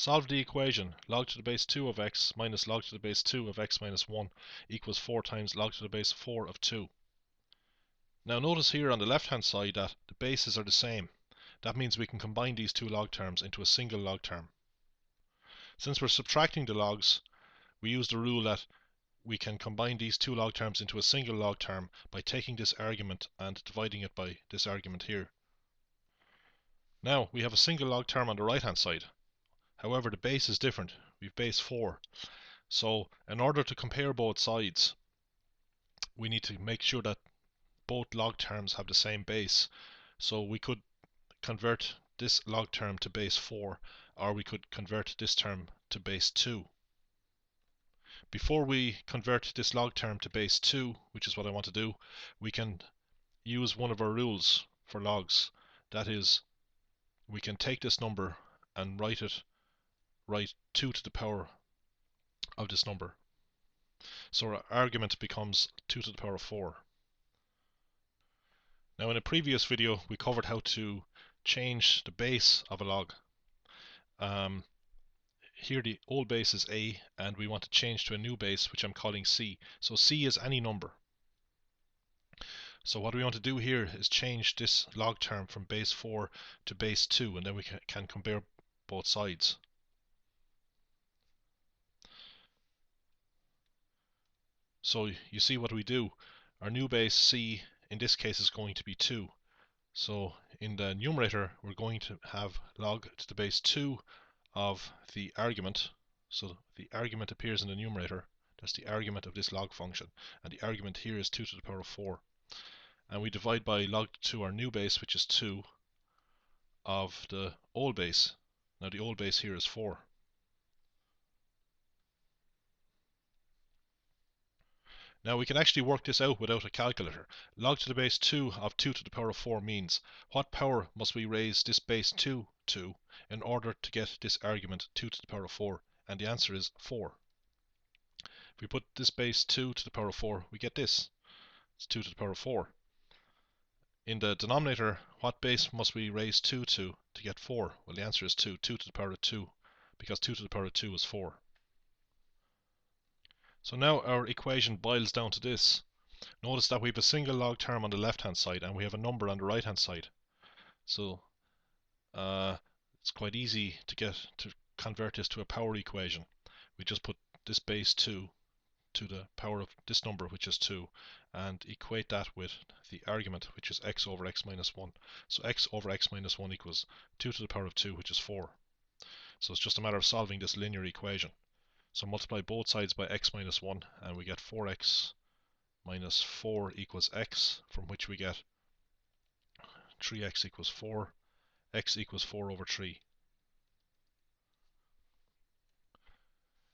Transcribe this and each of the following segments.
Solve the equation log to the base 2 of x minus log to the base 2 of x minus 1 equals 4 times log to the base 4 of 2. Now notice here on the left hand side that the bases are the same. That means we can combine these two log terms into a single log term. Since we're subtracting the logs, we use the rule that we can combine these two log terms into a single log term by taking this argument and dividing it by this argument here. Now we have a single log term on the right hand side. However, the base is different. We've base 4. So in order to compare both sides, we need to make sure that both log terms have the same base. So we could convert this log term to base 4, or we could convert this term to base 2. Before we convert this log term to base 2, which is what I want to do, we can use one of our rules for logs. That is, we can take this number and write 2 to the power of this number. So our argument becomes 2 to the power of 4. Now in a previous video we covered how to change the base of a log. Here the old base is a, and we want to change to a new base which I'm calling c. So c is any number. So what we want to do here is change this log term from base 4 to base 2, and then we can compare both sides. So you see what we do. Our new base c in this case is going to be 2. So in the numerator we're going to have log to the base 2 of the argument. So the argument appears in the numerator. That's the argument of this log function. And the argument here is 2 to the power of 4. And we divide by log to our new base, which is 2, of the old base. Now the old base here is 4. Now we can actually work this out without a calculator. Log to the base 2 of 2 to the power of 4 means what power must we raise this base 2 to in order to get this argument 2 to the power of 4? And the answer is 4. If we put this base 2 to the power of 4, we get this. It's 2 to the power of 4. In the denominator, what base must we raise 2 to get 4? Well, the answer is 2. 2 to the power of 2, because 2 to the power of 2 is 4. So now our equation boils down to this. Notice that we have a single log term on the left hand side and we have a number on the right hand side. So it's quite easy to convert this to a power equation. We just put this base 2 to the power of this number, which is 2, and equate that with the argument, which is x over x minus 1. So x over x minus 1 equals 2 to the power of 2, which is 4. So it's just a matter of solving this linear equation. So multiply both sides by x minus 1 and we get 4x minus 4 equals x, from which we get 3x equals 4, x equals 4 over 3.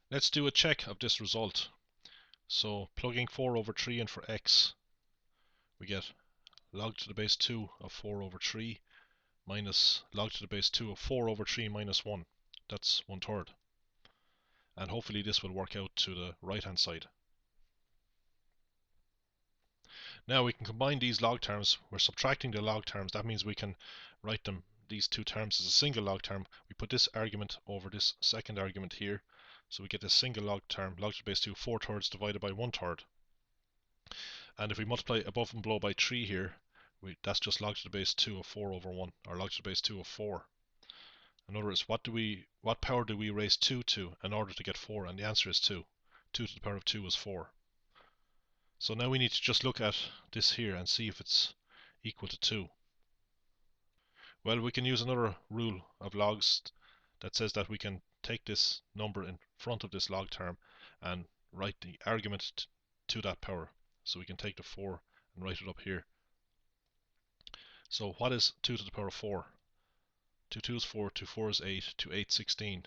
Let's do a check of this result. So plugging 4 over 3 in for x, we get log to the base 2 of 4 over 3 minus log to the base 2 of 4 over 3 minus 1. That's 1/3. And hopefully this will work out to the right hand side. Now we can combine these log terms. We're subtracting the log terms. That means we can write these two terms as a single log term. We put this argument over this second argument here. So we get this single log term, log to the base 2, 4/3 divided by 1/3. And if we multiply above and below by 3 here, that's just log to the base 2 of 4 over 1, or log to the base 2 of 4. In other words, what power do we raise 2 to in order to get 4? And the answer is 2. 2 to the power of 2 is 4. So now we need to just look at this here and see if it's equal to 2. Well, we can use another rule of logs that says that we can take this number in front of this log term and write the argument to that power. So we can take the 4 and write it up here. So what is 2 to the power of 4? 2 2 is 4, 2 4 is 8, 2 8 16.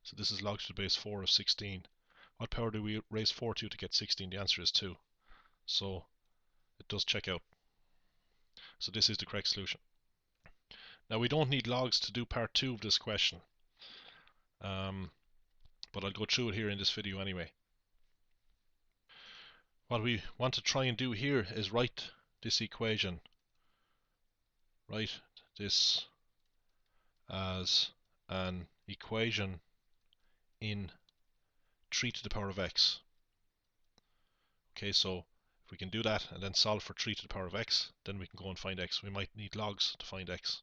So this is log to the base 4 of 16. What power do we raise 4 to get 16? The answer is 2. So it does check out. So this is the correct solution. Now we don't need logs to do part 2 of this question. But I'll go through it here in this video anyway. What we want to try and do here is write this equation. Write this as an equation in 3 to the power of x. Okay, so if we can do that and then solve for 3 to the power of x, then we can go and find x. We might need logs to find x.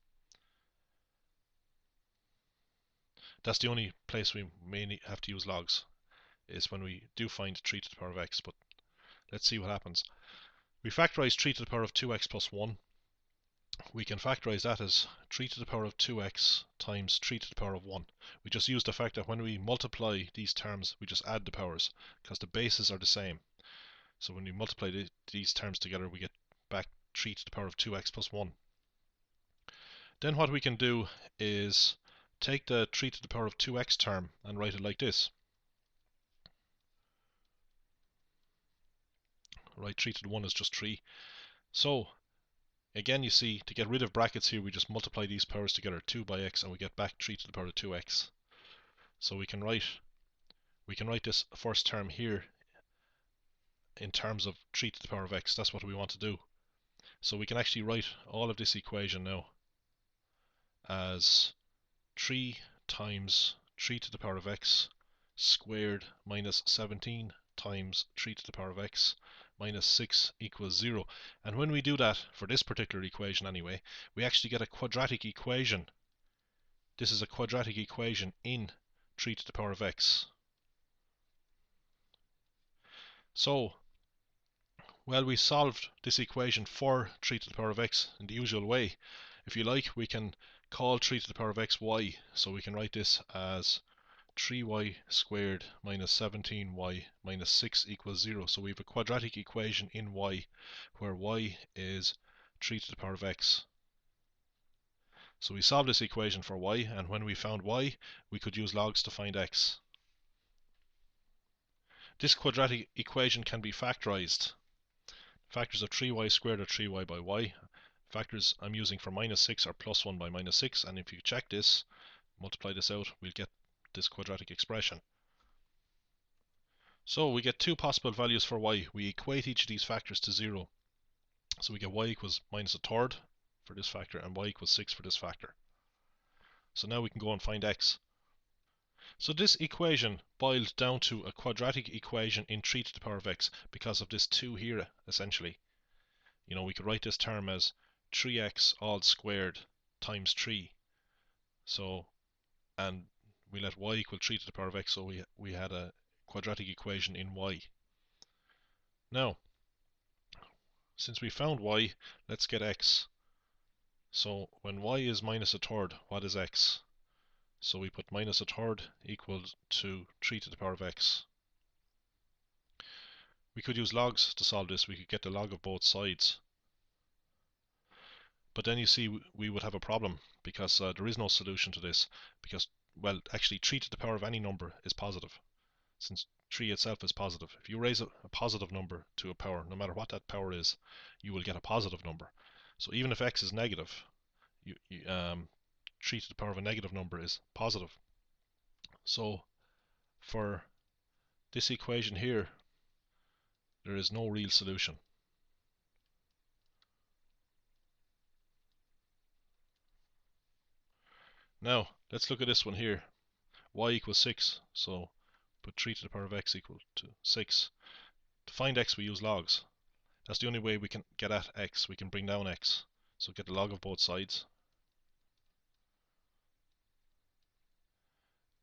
That's the only place we may have to use logs, is when we do find 3 to the power of x, but let's see what happens. We factorize 3 to the power of 2x plus 1. We can factorize that as 3 to the power of 2x times 3 to the power of 1. We just use the fact that when we multiply these terms, we just add the powers, because the bases are the same. So when we multiply these terms together, we get back 3 to the power of 2x plus 1. Then what we can do is take the 3 to the power of 2x term and write it like this. Right, 3 to the 1 is just 3. So, again, you see, to get rid of brackets here, we just multiply these powers together, 2 by x, and we get back 3 to the power of 2x. So we can write this first term here in terms of 3 to the power of x. That's what we want to do. So we can actually write all of this equation now as 3 times 3 to the power of x squared minus 17 times 3 to the power of x minus 6 equals 0. And when we do that, for this particular equation anyway, we actually get a quadratic equation. This is a quadratic equation in 3 to the power of x. So, well, we solved this equation for 3 to the power of x in the usual way. If you like, we can call 3 to the power of x y. So we can write this as 3y squared minus 17y minus 6 equals 0. So we have a quadratic equation in y, where y is 3 to the power of x. So we solved this equation for y, and when we found y, we could use logs to find x. This quadratic equation can be factorized. Factors of 3y squared are 3y by y. Factors I'm using for minus 6 are plus 1 by minus 6, and if you check this, multiply this out, we'll get this quadratic expression. So we get two possible values for y. We equate each of these factors to 0. So we get y equals minus a third for this factor and y equals 6 for this factor. So now we can go and find x. So this equation boils down to a quadratic equation in 3 to the power of x because of this 2 here, essentially. You know, we could write this term as 3x all squared times 3. So, and we let y equal 3 to the power of x, so we had a quadratic equation in y. Now, since we found y, let's get x. So when y is minus a third, what is x? So we put minus a third equals to 3 to the power of x. We could use logs to solve this. We could get the log of both sides. But then you see we would have a problem because there is no solution to this. Because, well, actually 3 to the power of any number is positive, since 3 itself is positive. If you raise a positive number to a power, no matter what that power is, you will get a positive number. So even if x is negative, 3 to the power of a negative number is positive. So for this equation here, there is no real solution. Now, let's look at this one here. Y equals 6, so put 3 to the power of x equal to 6. To find x, we use logs. That's the only way we can get at x. We can bring down x. So get the log of both sides.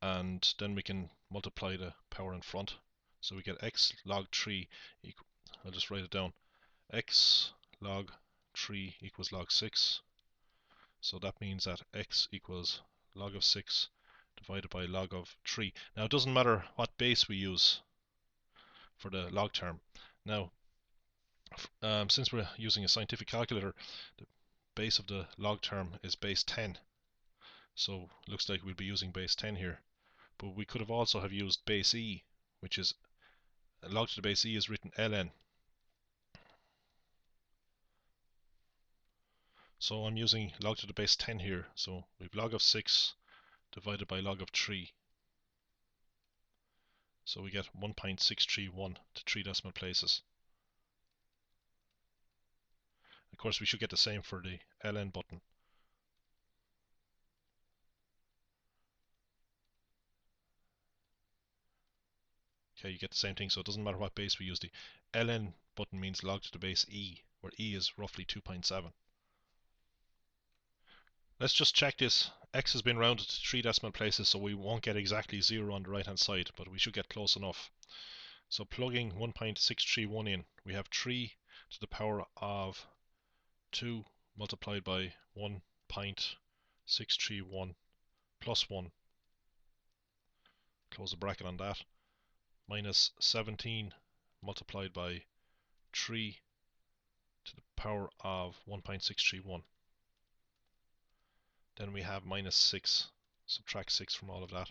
And then we can multiply the power in front. So we get x log 3 equal, I'll just write it down, x log 3 equals log 6. So that means that x equals log of 6 divided by log of 3. Now it doesn't matter what base we use for the log term. Now, since we're using a scientific calculator, the base of the log term is base 10. So it looks like we'll be using base 10 here. But we could have also have used base e, which is log to the base e is written ln. So I'm using log to the base 10 here. So we've log of 6 divided by log of 3. So we get 1.631 to 3 decimal places. Of course, we should get the same for the ln button. Okay, you get the same thing, so it doesn't matter what base we use. The ln button means log to the base e, where e is roughly 2.7. Let's just check this. X has been rounded to 3 decimal places, so we won't get exactly 0 on the right hand side, but we should get close enough. So plugging 1.631 in, we have 3 to the power of 2 multiplied by 1.631 plus 1, close the bracket on that, minus 17 multiplied by 3 to the power of 1.631. Then we have minus 6. Subtract 6 from all of that.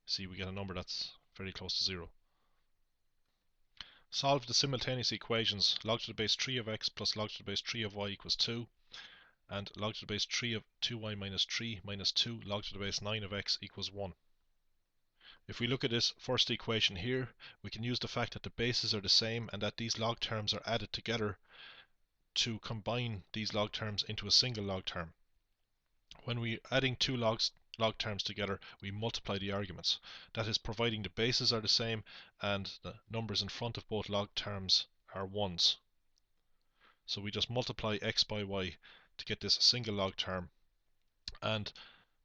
See, we get a number that's very close to 0. Solve the simultaneous equations log to the base 3 of x plus log to the base 3 of y equals 2, and log to the base 3 of 2y minus 3 minus 2 log to the base 9 of x equals 1. If we look at this first equation here, we can use the fact that the bases are the same and that these log terms are added together to combine these log terms into a single log term. When we're adding two log terms together, we multiply the arguments. That is, providing the bases are the same and the numbers in front of both log terms are ones. So we just multiply x by y to get this single log term. And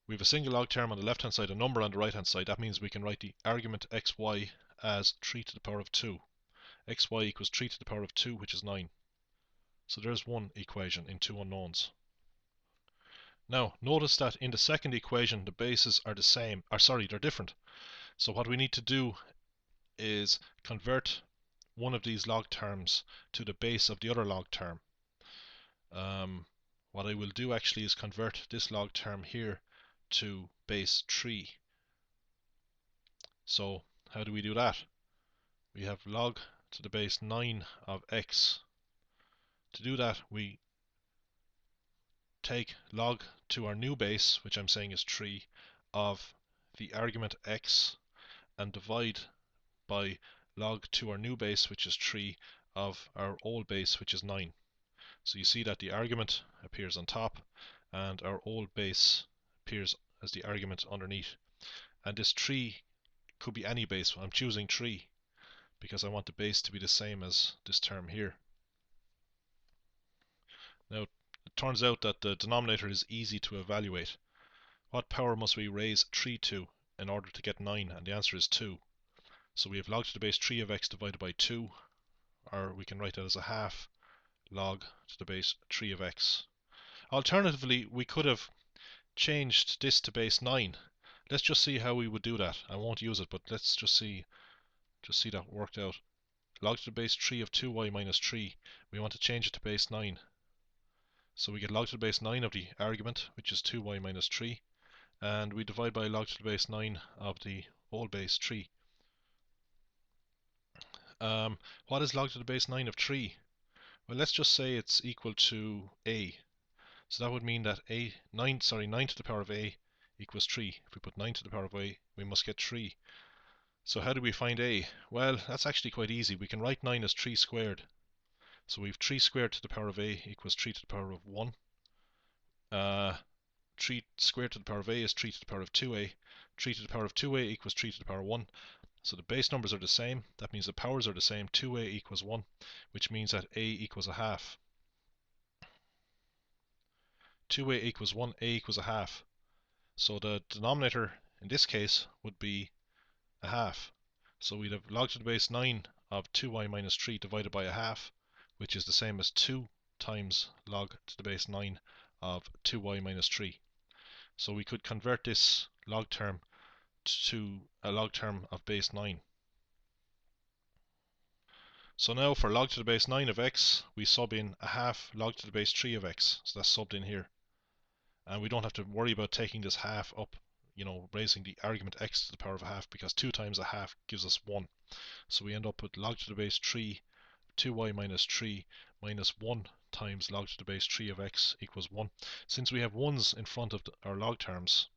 we have a single log term on the left hand side, a number on the right hand side. That means we can write the argument xy as 3 to the power of 2. Xy equals 3 to the power of 2, which is 9. So there's one equation in two unknowns. Now, notice that in the second equation, the bases are the same, they're different. So what we need to do is convert one of these log terms to the base of the other log term. What I will do actually is convert this log term here to base 3. So how do we do that? We have log to the base 9 of x. To do that, we take log to our new base, which I'm saying is 3, of the argument x, and divide by log to our new base, which is 3, of our old base, which is 9. So you see that the argument appears on top and our old base appears as the argument underneath. And this 3 could be any base. I'm choosing 3 because I want the base to be the same as this term here. Now, it turns out that the denominator is easy to evaluate. What power must we raise 3 to in order to get 9? And the answer is 2. So we have log to the base 3 of x divided by 2, or we can write that as a half log to the base 3 of x. Alternatively, we could have changed this to base 9. Let's just see how we would do that. I won't use it, but let's just see that worked out. Log to the base 3 of 2y minus 3. We want to change it to base 9. So we get log to the base 9 of the argument, which is 2y minus 3, and we divide by log to the base 9 of the old base 3. What is log to the base 9 of 3? Well, let's just say it's equal to a. So that would mean that 9 to the power of a equals 3. If we put 9 to the power of a, we must get 3. So how do we find a? Well, that's actually quite easy. We can write 9 as 3 squared. So we have 3 squared to the power of a equals 3 to the power of 1. 3 squared to the power of a is 3 to the power of 2a. 3 to the power of 2a equals 3 to the power of 1. So the base numbers are the same. That means the powers are the same. 2a equals 1, which means that a equals a half. 2a equals 1, a equals a half. So the denominator in this case would be a half. So we'd have log to the base 9 of 2y minus 3 divided by a half, which is the same as 2 times log to the base 9 of 2y minus 3. So we could convert this log term to a log term of base 9. So now for log to the base 9 of x, we sub in a half log to the base 3 of x. So that's subbed in here. And we don't have to worry about taking this half up, raising the argument x to the power of a half, because 2 times a half gives us 1. So we end up with log to the base 3 2y minus 3 minus 1 times log to the base 3 of x equals 1. Since we have 1's in front of our log terms,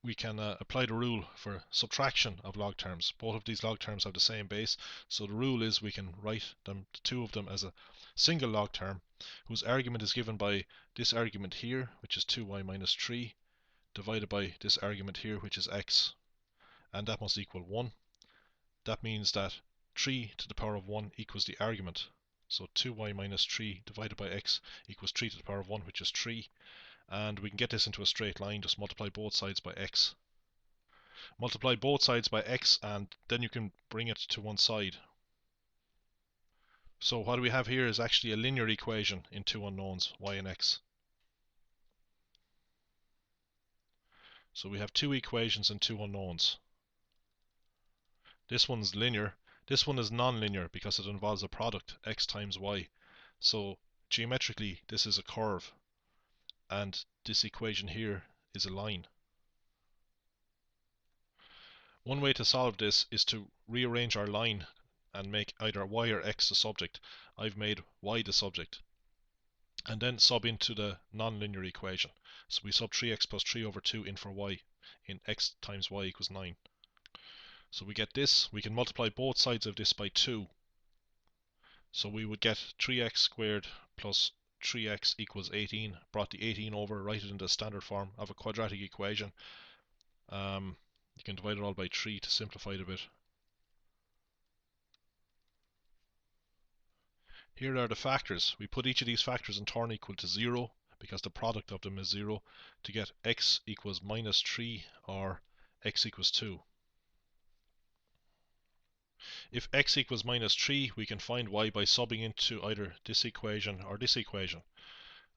we can apply the rule for subtraction of log terms. Both of these log terms have the same base, so the rule is we can write the two of them as a single log term whose argument is given by this argument here, which is 2y minus 3, divided by this argument here, which is x, and that must equal 1. that means that 3 to the power of 1 equals the argument. So 2y minus 3 divided by x equals 3 to the power of 1, which is 3. And we can get this into a straight line, just multiply both sides by x. Multiply both sides by x, and then you can bring it to one side. So what we have here is actually a linear equation in two unknowns, y and x. So we have two equations and two unknowns. This one's linear. This one is non-linear because it involves a product, x times y. So geometrically, this is a curve, and this equation here is a line. One way to solve this is to rearrange our line and make either y or x the subject. I've made y the subject. And then sub into the non-linear equation. So we sub 3x plus 3 over 2 in for y, in x times y equals 9. So we get this. We can multiply both sides of this by 2. So we would get 3x squared plus 3x equals 18. Brought the 18 over, write it in the standard form of a quadratic equation. You can divide it all by 3 to simplify it a bit. Here are the factors. We put each of these factors in turn equal to 0, because the product of them is 0, to get x equals minus 3 or x equals 2. If x equals minus 3, we can find y by subbing into either this equation or this equation.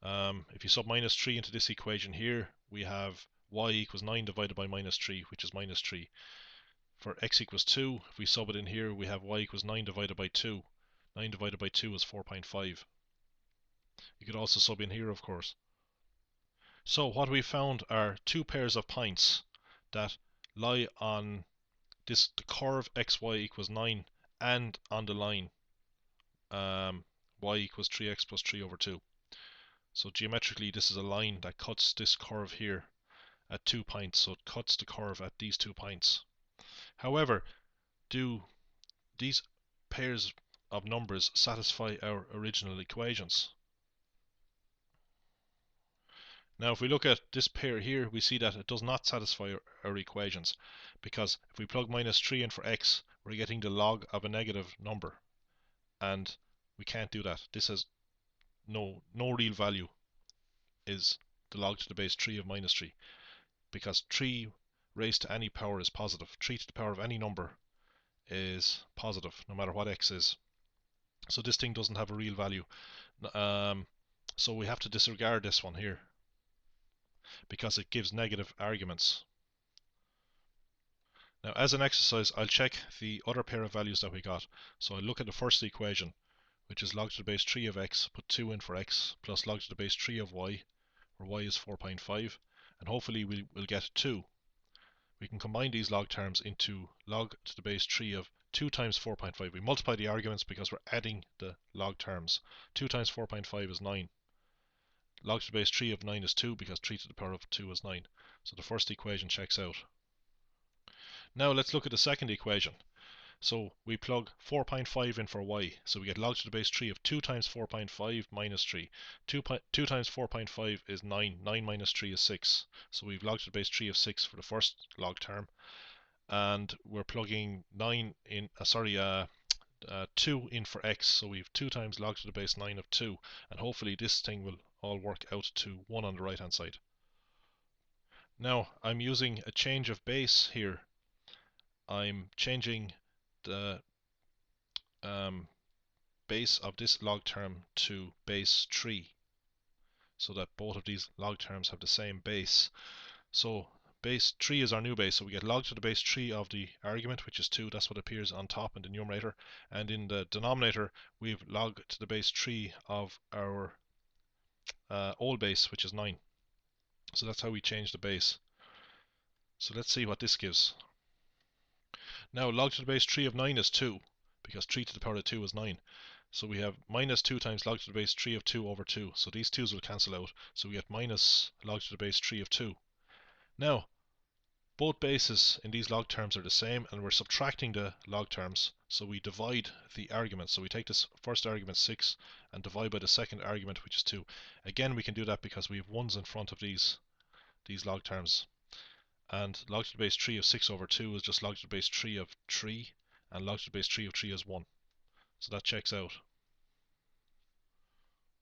If you sub minus 3 into this equation here, we have y equals 9 divided by minus 3, which is minus 3. For x equals 2, if we sub it in here, we have y equals 9 divided by 2. 9 divided by 2 is 4.5. You could also sub in here, of course. So what we found are two pairs of points that lie on the curve xy equals 9 and on the line y equals 3x plus 3 over 2. So geometrically, this is a line that cuts this curve here at 2 points. So it cuts the curve at these 2 points. However, do these pairs of numbers satisfy our original equations? Now if we look at this pair here, we see that it does not satisfy our equations, because if we plug minus 3 in for x, we're getting the log of a negative number, and we can't do that. This has no real value, is the log to the base 3 of minus 3, because 3 raised to any power is positive. 3 to the power of any number is positive, no matter what x is. So this thing doesn't have a real value. So we have to disregard this one here, because it gives negative arguments. Now as an exercise, I'll check the other pair of values that we got. So I'll look at the first equation, which is log to the base 3 of x, put 2 in for x, plus log to the base 3 of y, where y is 4.5, and hopefully we'll get 2. We can combine these log terms into log to the base 3 of 2 times 4.5. We multiply the arguments because we're adding the log terms. 2 times 4.5 is 9. Log to the base 3 of 9 is 2, because 3 to the power of 2 is 9. So the first equation checks out. Now let's look at the second equation. So we plug 4.5 in for y. So we get log to the base 3 of 2 times 4.5 minus 3. 2 times 4.5 is 9. 9 minus 3 is 6. So we've log to the base 3 of 6 for the first log term. And we're plugging 2 in for x. So we've 2 times log to the base 9 of 2. And hopefully this thing will all work out to 1 on the right hand side. Now I'm using a change of base here. I'm changing the base of this log term to base 3, so that both of these log terms have the same base. So base 3 is our new base, so we get log to the base 3 of the argument, which is 2. That's what appears on top in the numerator, and in the denominator we've log to the base 3 of our old base, which is 9. So that's how we change the base. So let's see what this gives. Now log to the base 3 of 9 is 2, because 3 to the power of 2 is 9. So we have minus 2 times log to the base 3 of 2 over 2. So these 2's will cancel out. So we get minus log to the base 3 of 2. Now, both bases in these log terms are the same, and we're subtracting the log terms. So we divide the argument. So we take this first argument 6 and divide by the second argument, which is 2. Again, we can do that because we have 1's in front of these log terms. And log to the base 3 of 6 over 2 is just log to the base 3 of 3. and log to the base 3 of 3 is 1. So that checks out.